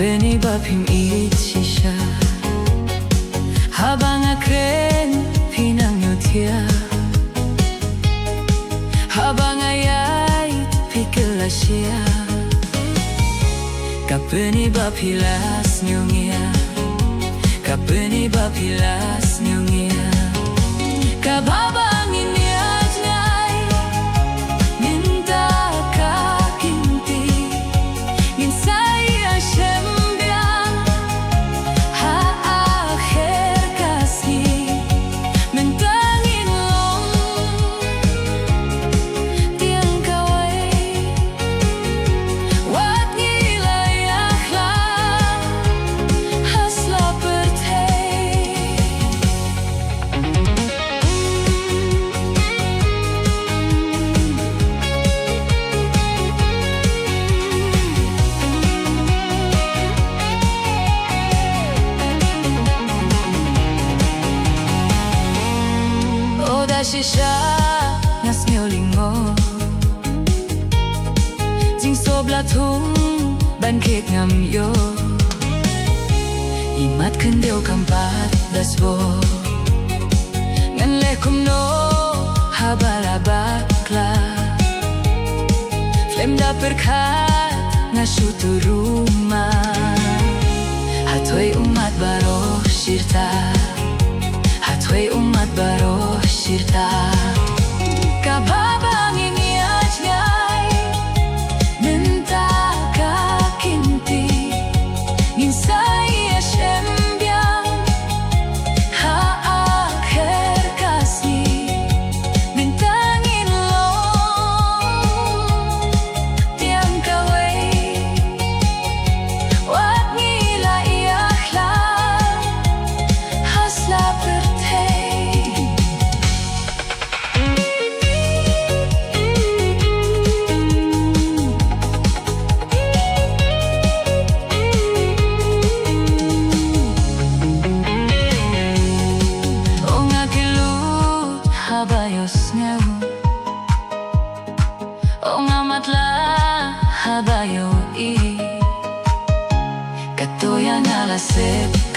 Kapeni bapim itisha Habang akren pinangyotia Habang ayay pikir siya Kapeni bapilas nyongya Kapeni bapilas nyongya Kababang inyat ngay Minta kakinti Ginsaya syembiang Ha akhir kasih Mentangin long Tiang kawai Wat ngilayak lang Hasla pertay Shisha nas miolingo Jing sobla tung ban kek ngam yo Imat kendeo kampat dasbo Ngan lekum no habala bakla Flem da perkat ngashutu rumah Hatoy umat baro shirta Hatoy umat baro shirta Kababang inyat ngay Minta kakinti Ginsaya syembiang Ha akhir kasih Bintangin long Tiang kawai Wat ngilayak lang Hasla pertay Habayos ngaw O ngamat la habayo i Katoya nga lasep